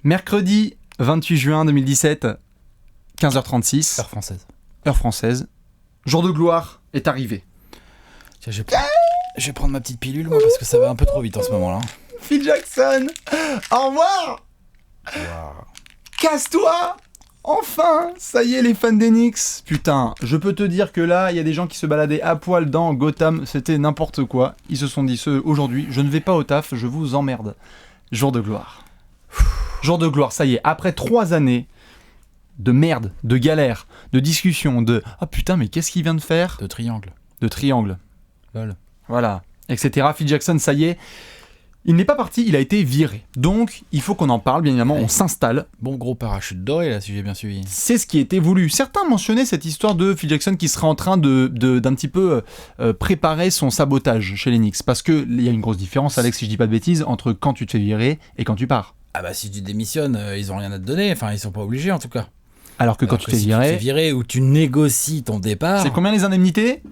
Mercredi 28 juin 2017, 15h36. Heure française. Jour de gloire est arrivé. Tiens, je vais prendre ma petite pilule, moi, parce que ça va un peu trop vite en ce moment-là. Phil Jackson, au revoir. Wow. Casse-toi. Enfin, ça y est les fans d'Enix. Putain, je peux te dire que là, il y a des gens qui se baladaient à poil dans Gotham, c'était n'importe quoi. Ils se sont dit, aujourd'hui, je ne vais pas au taf, je vous emmerde. Jour de gloire. Jour de gloire, ça y est, après 3 années de merde, de galère, de discussion, de « Ah putain, mais qu'est-ce qu'il vient de faire ?» De triangle. De triangle. Lol. Voilà, etc. Phil Jackson, ça y est, il n'est pas parti, il a été viré. Donc, il faut qu'on en parle, bien évidemment, on s'installe. Bon gros parachute doré, là, si j'ai bien suivi. C'est ce qui était voulu. Certains mentionnaient cette histoire de Phil Jackson qui serait en train d'un petit peu préparer son sabotage chez les Knicks. Parce qu'il y a une grosse différence, Alex, si je dis pas de bêtises, entre quand tu te fais virer et quand tu pars. Ah bah si tu démissionnes, ils ont rien à te donner, enfin ils sont pas obligés en tout cas. Alors que quand tu te fais virer... tu te fais virer ou tu négocies ton départ... C'est combien les indemnités ?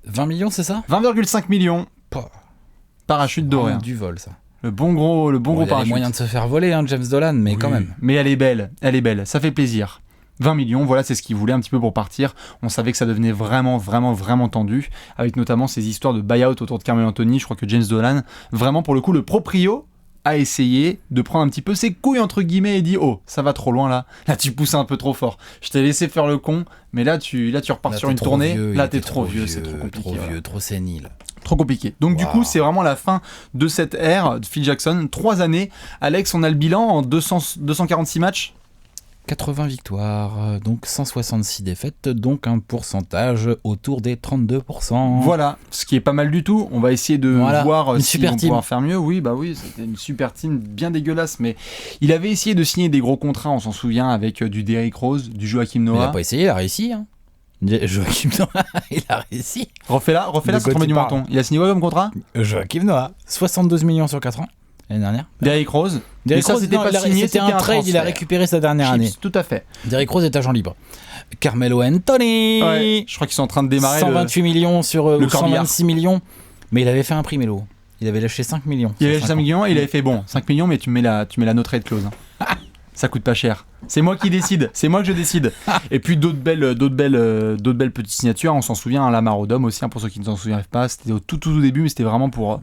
20 millions, c'est ça ? 20,5 millions. Parachute doré. Du vol, ça. Le bon gros parachute. Il y a les moyens de se faire voler, hein, James Dolan, mais oui, quand même. Mais elle est belle, ça fait plaisir. 20 millions, voilà, c'est ce qu'il voulait un petit peu pour partir. On savait que ça devenait vraiment tendu, avec notamment ces histoires de buy-out autour de Carmelo Anthony. Je crois que James Dolan, vraiment pour le coup, le proprio a essayé de prendre un petit peu ses couilles entre guillemets et dit oh ça va trop loin là tu pousses un peu trop fort, je t'ai laissé faire le con mais là tu repars sur une tournée, là t'es trop vieux, c'est trop compliqué, trop vieux, trop sénile, trop compliqué. Donc du coup c'est vraiment la fin de cette ère de Phil Jackson. 3 années. Alex, on a le bilan en 246 matchs, 80 victoires, donc 166 défaites, donc un pourcentage autour des 32%. Voilà, ce qui est pas mal du tout. On va essayer de voir si on pourra faire mieux. Oui, c'était une super team bien dégueulasse, mais il avait essayé de signer des gros contrats, on s'en souvient, avec du Derrick Rose, du Joachim Noah. Il a pas essayé, il a réussi. Hein. Joachim Noah, il a réussi. Refais-la, ça tombe du menton. Il a signé quoi comme contrat ? Joachim Noah, 72 millions sur 4 ans. L'année dernière. Derrick Rose. Derrick Rose, c'était pas signé, c'était un trade, il a récupéré sa dernière année. Tout à fait. Derrick Rose est agent libre. Carmelo Anthony. Ouais, je crois qu'ils sont en train de démarrer 128 millions sur 126 millions. Mais il avait fait un prix, Melo. Il avait lâché 5 millions. Il avait lâché 5 millions et il avait fait bon, 5 millions, mais tu mets la no trade clause. Ça coûte pas cher. C'est moi qui décide. C'est moi que je décide. Et puis d'autres belles petites signatures. On s'en souvient, hein, Lamar Odom aussi, hein, pour ceux qui ne s'en souviennent pas. C'était au tout début, mais c'était vraiment pour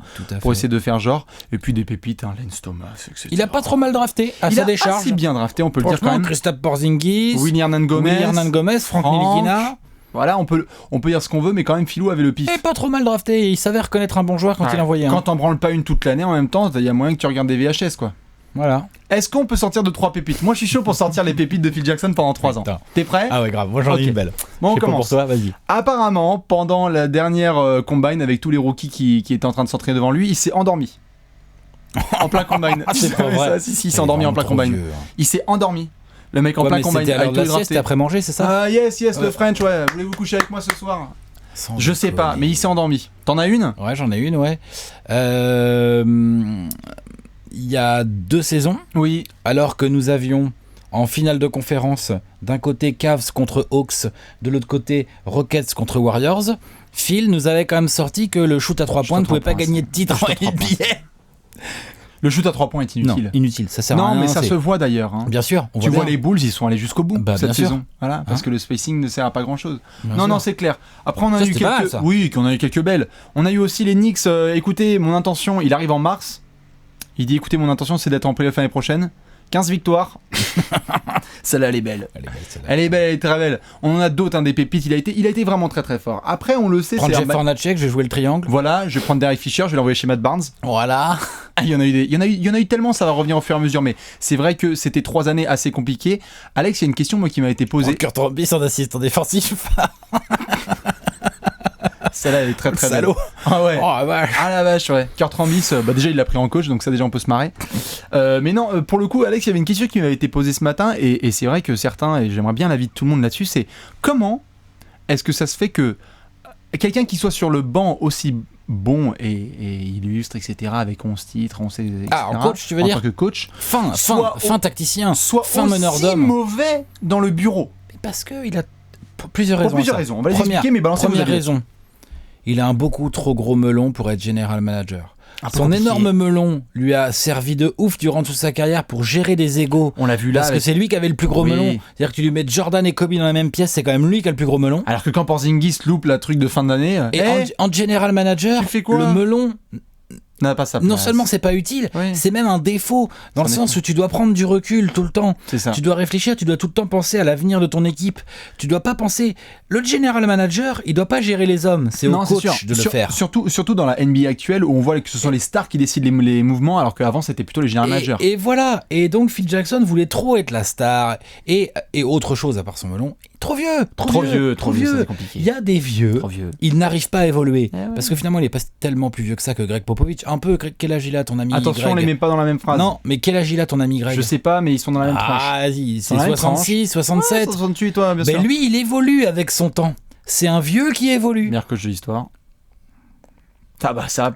essayer de faire genre. Et puis des pépites, hein, Lance Thomas, etc. Il a pas trop mal drafté à sa décharge. Il a assez bien drafté, on peut le dire quand même. Kristaps Porzingis, Willy Hernan Gomez, Frank Ntilikina. Voilà, on peut dire ce qu'on veut, mais quand même, Philou avait le pif. Et pas trop mal drafté. Il savait reconnaître un bon joueur quand il envoyait un. Quand t'en branles pas une toute l'année, en même temps, il y a moyen que tu regardes des VHS, quoi. Voilà. Est-ce qu'on peut sortir de 3 pépites ? Moi, je suis chaud pour sortir les pépites de Phil Jackson pendant 3 ans. T'es prêt ? Ah ouais, grave. Moi, j'en ai une belle. Bon, on commence. Pour toi, vas-y. Apparemment, pendant la dernière combine avec tous les rookies qui étaient en train de s'entraîner devant lui, il s'est endormi. En plein combine. C'est pas vrai. Si, il s'est endormi en plein combine. Il s'est endormi. Le mec en plein combine. C'était à l'heure de la sieste, après manger, c'est ça ? Ah, yes, le French, ouais. Voulez-vous coucher avec moi ce soir ? Je sais pas, mais il s'est endormi. T'en as une ? Ouais, j'en ai une, ouais. Il y a 2 saisons, oui, alors que nous avions en finale de conférence d'un côté Cavs contre Hawks, de l'autre côté Rockets contre Warriors, Phil nous avait quand même sorti que le shoot à 3 points ne pouvait pas gagner de titre en NBA. Le shoot à 3 points est inutile. Non, inutile, ça sert à rien. Non, mais ça se voit d'ailleurs. Hein. Bien sûr. Tu vois les Bulls, ils sont allés jusqu'au bout cette saison. Sûr. Voilà, parce que le spacing ne sert à pas grand chose. Non, c'est clair. Après, on a eu quelques. Mal, ça. Oui, qu'on a eu quelques belles. On a eu aussi les Knicks. Écoutez, mon intention, il arrive en mars. Il dit écoutez, mon intention, c'est d'être en playoff l'année prochaine. 15 victoires. Celle-là, elle est belle. Elle est belle, elle est très belle. On en a d'autres, des pépites. Il a été vraiment très très fort. Après, on le sait. Prendre Jeff Hornacek, je vais jouer le triangle. Voilà, je vais prendre Derek Fisher, je vais l'envoyer chez Matt Barnes. Voilà. Il y en a eu tellement, ça va revenir au fur et à mesure. Mais c'est vrai que c'était 3 années assez compliquées. Alex, il y a une question moi qui m'a été posée. Kurt Rambis en assistant défensif. Celle-là, elle est très très salaud. Belle. Ah ouais. Oh, vache. Ah la vache, ouais. Kurt Rambis, déjà il l'a pris en coach, donc ça déjà on peut se marrer. Mais non, pour le coup, Alex, il y avait une question qui m'avait été posée ce matin, et c'est vrai que certains, et j'aimerais bien l'avis de tout le monde là-dessus, c'est comment est-ce que ça se fait que quelqu'un qui soit sur le banc aussi bon et illustre, etc., avec 11 titres, etc., en coach, tu veux dire ? En tant que coach, fin tacticien, soit fin meneur aussi d'homme, mauvais dans le bureau. Parce qu'il a plusieurs raisons. Pour plusieurs raisons. On va les expliquer, mais balancez-vous. Première raison. Il a un beaucoup trop gros melon pour être general manager. Son énorme melon lui a servi de ouf durant toute sa carrière pour gérer des égos. On l'a vu là. Parce que c'est lui qui avait le plus gros melon. C'est-à-dire que tu lui mets Jordan et Kobe dans la même pièce, c'est quand même lui qui a le plus gros melon. Alors que quand Porzingis loupe la truc de fin d'année. Et en general manager, tu fais quoi, le melon. N'a pas sa place. Non seulement c'est pas utile, c'est même un défaut, dans le sens où tu dois prendre du recul tout le temps. C'est ça. Tu dois réfléchir, tu dois tout le temps penser à l'avenir de ton équipe. Tu dois pas penser. Le general manager, il doit pas gérer les hommes, c'est au coach de le faire. Surtout dans la NBA actuelle où on voit que ce sont les stars qui décident les mouvements, alors qu'avant c'était plutôt les general managers. Et voilà. Et donc Phil Jackson voulait trop être la star et autre chose à part son melon. Trop vieux, c'est compliqué. Il y a des vieux, ils n'arrivent pas à évoluer. Parce que finalement, il est pas tellement plus vieux que ça que Greg Popovich. Un peu, quel âge il a ton ami Attention, Greg? on les met pas dans la même phrase. Non, mais quel âge il a ton ami Greg? Je sais pas, mais ils sont dans la même tranche. Ah, vas-y, c'est 66, 67. 68, toi, bien sûr. Mais lui, il évolue avec son temps. C'est un vieux qui évolue. Meilleur coach de l'histoire.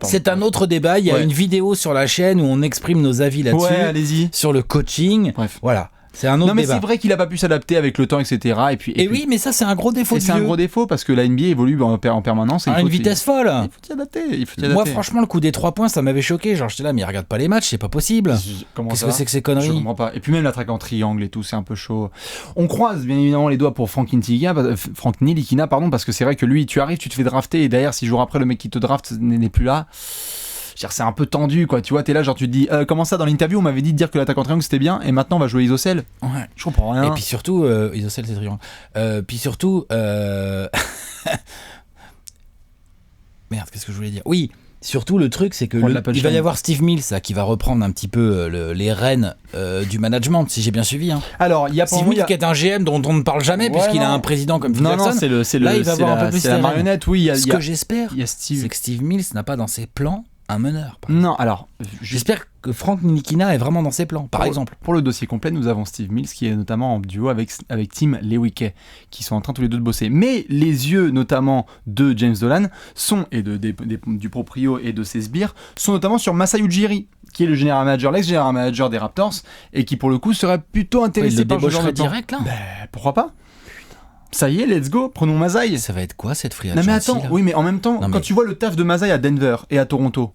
C'est un autre débat. Il y a une vidéo sur la chaîne où on exprime nos avis là-dessus. Ouais, allez-y. Sur le coaching. Bref. Voilà. C'est un autre non mais débat. C'est vrai qu'il a pas pu s'adapter avec le temps, etc. Et puis oui, mais ça c'est un gros défaut. C'est un gros défaut parce que la NBA évolue en permanence. À une vitesse folle. Il faut t'y adapter. Moi franchement le coup des 3 points ça m'avait choqué. Genre j'étais là mais il regarde pas les matchs, c'est pas possible. Qu'est-ce que c'est que ces conneries? Je comprends pas. Et puis même la traque en triangle et tout, c'est un peu chaud. On croise bien évidemment les doigts pour Frank Ntilikina, parce que c'est vrai que lui, tu arrives, tu te fais drafter et derrière 6 jours après le mec qui te draft n'est plus là. C'est un peu tendu, quoi. Tu vois, t'es là, genre tu te dis, comment ça, dans l'interview, on m'avait dit de dire que l'attaque en triangle c'était bien, et maintenant on va jouer isocèle. Ouais. Je comprends rien. Et puis surtout, isocèle c'est triangle. Puis surtout, merde, qu'est-ce que je voulais dire? Oui. Surtout le truc c'est que il va y avoir Steve Mills qui va reprendre un petit peu les rênes du management, si j'ai bien suivi. Alors il y a Steve Mills qui est un GM dont on ne parle jamais puisqu'il a un président comme Phil Jackson. Là il va avoir un peu plus la marionnette. Oui, ce que j'espère, c'est que Steve Mills n'a pas dans ses plans un meneur. Non, alors j'espère que Frank Ntilikina est vraiment dans ses plans, par exemple. Pour le dossier complet, nous avons Steve Mills qui est notamment en duo avec Tim Lewicki, qui sont en train tous les deux de bosser. Mais les yeux notamment de James Dolan du proprio et de ses sbires sont notamment sur Masai Ujiri, qui est le general manager, l'ex-general manager des Raptors, et qui pour le coup serait plutôt intéressé par ce genre de plan. Direct là. Pourquoi pas? Ça y est, let's go, prenons Masai. Ça va être quoi cette free agency? Non mais attends, oui mais en même temps, quand tu vois le taf de Masai à Denver et à Toronto.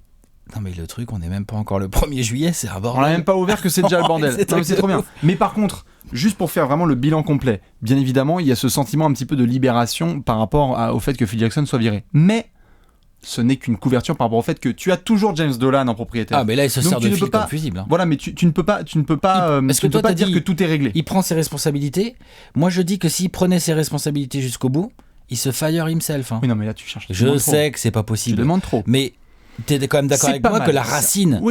Non mais le truc, on n'est même pas encore le 1er juillet, c'est un bordel. On l'a même pas ouvert que c'est déjà le bordel. C'est trop bien. Mais par contre, juste pour faire vraiment le bilan complet, bien évidemment, il y a ce sentiment un petit peu de libération par rapport au fait que Phil Jackson soit viré. Mais ce n'est qu'une couverture par rapport au fait que tu as toujours James Dolan en propriétaire. Ah mais là il se sert de fil comme fusible. Voilà, mais tu ne peux pas dire que tout est réglé. Il prend ses responsabilités. Moi je dis que s'il prenait ses responsabilités jusqu'au bout, il se fire himself. Oui non mais là tu cherches. Je sais que c'est pas possible. Tu demandes trop. Mais t'es quand même d'accord avec moi que la racine,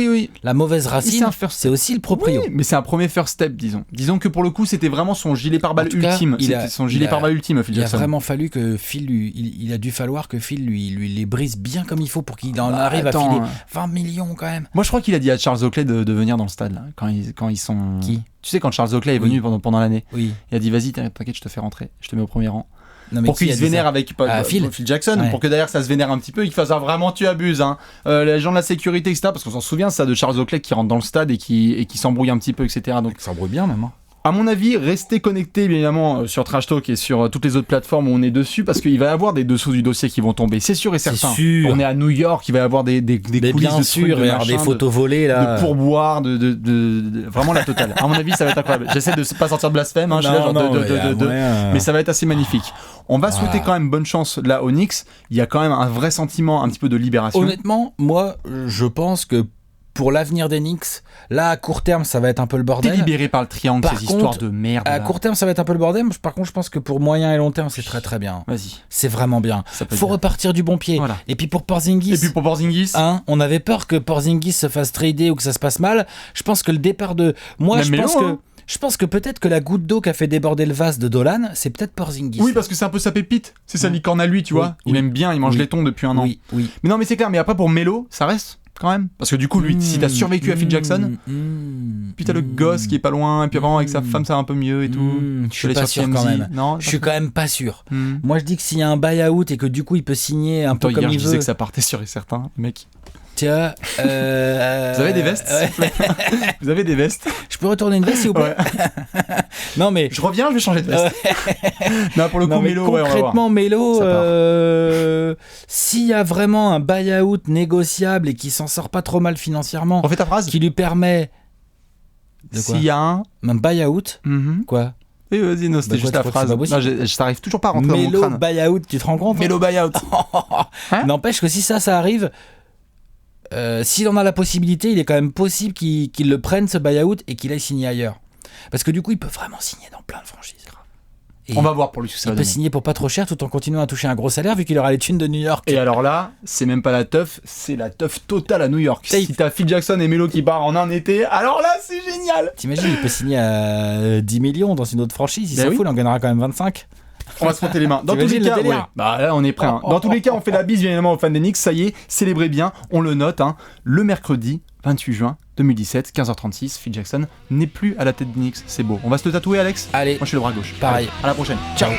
la mauvaise racine, c'est aussi le proprio. Oui, mais c'est un premier first step, disons. Disons que pour le coup, c'était vraiment son gilet pare-balles ultime. C'était son gilet pare-balles ultime, Phil Jackson. Il a vraiment fallu que Phil il a dû falloir que Phil lui les brise bien comme il faut pour qu'il en arrive à filer 20 millions quand même. Moi, je crois qu'il a dit à Charles Oakley de venir dans le stade là, quand ils sont. Qui? Tu sais, quand Charles Oakley est venu pendant l'année, il a dit vas-y, t'inquiète, je te fais rentrer, je te mets au premier rang. Non, pour qu'il se vénère avec Phil Jackson, pour que derrière ça se vénère un petit peu, qu'il fasse vraiment tu abuses. Les gens de la sécurité, etc. Parce qu'on s'en souvient ça de Charles Oakley qui rentre dans le stade et qui s'embrouille un petit peu, etc. Donc ça s'embrouille bien même. À mon avis, restez connectés bien évidemment sur Trash Talk et sur toutes les autres plateformes où on est dessus parce qu'il va y avoir des dessous du dossier qui vont tomber, c'est sûr et certain. C'est sûr. On est à New York, il va y avoir des coulisses bien de sûr, il va y avoir des photos volées là, de pourboire, de vraiment la totale. À mon avis, ça va être incroyable. J'essaie de pas sortir de blasphème, mais ça va être assez magnifique. On va souhaiter quand même bonne chance là aux Knicks. Il y a quand même un vrai sentiment un petit peu de libération. Honnêtement, moi, je pense que pour l'avenir des Knicks, là à court terme ça va être un peu le bordel. T'es libéré par le triangle, ces histoires de merde. À court terme ça va être un peu le bordel. Par contre je pense que pour moyen et long terme c'est très très bien. Vas-y. C'est vraiment bien. Faut repartir du bon pied. Voilà. Et puis pour Porzingis. On avait peur que Porzingis se fasse trader ou que ça se passe mal. Je pense que le départ de. Moi je pense que peut-être que la goutte d'eau qui a fait déborder le vase de Dolan, c'est peut-être Porzingis. Oui, parce que c'est un peu sa pépite. C'est sa licorne à lui, tu vois. Il aime bien, il mange les thons depuis un an. Oui. Mais non, mais c'est clair. Mais après pour Melo, ça reste. Quand même, parce que du coup lui si t'as survécu à Phil Jackson, puis t'as le gosse qui est pas loin et puis avant avec sa femme ça va un peu mieux et tout. Je suis pas sûr quand même. Non, je suis quand même pas sûr. Moi je dis que s'il y a un buy-out et que du coup il peut signer un peu comme il veut. Je disais que ça partait sûr et certain, mec. Tu vois, Vous avez des vestes Vous avez des vestes? Je peux retourner une veste, s'il vous plaît? Non, mais... Je reviens, je vais changer de veste. Non, pour le coup, Melo, concrètement, Melo, s'il y a vraiment un buy-out négociable et qui s'en sort pas trop mal financièrement, refais ta phrase. Qui lui permet... S'il y a un buy-out, quoi? Oui, vas-y, non, c'était juste la phrase. Non, je t'arrive toujours pas à rentrer dans mon crâne. Melo buy-out, tu te rends compte? Melo buy-out. N'empêche que si ça arrive, s'il en a la possibilité, il est quand même possible qu'il le prenne, ce buy-out, et qu'il aille signer ailleurs. Parce que du coup, il peut vraiment signer dans plein de franchises. Et on va voir pour lui ce que ça va donner. Il peut signer pour pas trop cher tout en continuant à toucher un gros salaire vu qu'il aura les thunes de New York. Et alors là, c'est même pas la teuf, c'est la teuf totale à New York. Si t'as Phil Jackson et Melo qui part en un été, alors là, c'est génial. T'imagines, il peut signer à 10 millions dans une autre franchise, il s'en fout, il en gagnera quand même 25. On va se frotter les mains. Dans tous les cas, bah là on est prêt. Dans tous les cas, on fait la bise bien évidemment aux fans des Knicks. Ça y est, célébrez bien, on le note. Le mercredi 28 juin 2017, 15h36, Phil Jackson n'est plus à la tête des Knicks. C'est beau. On va se le tatouer, Alex? Allez. Moi je suis le bras gauche. Pareil. Allez, à la prochaine. Ciao.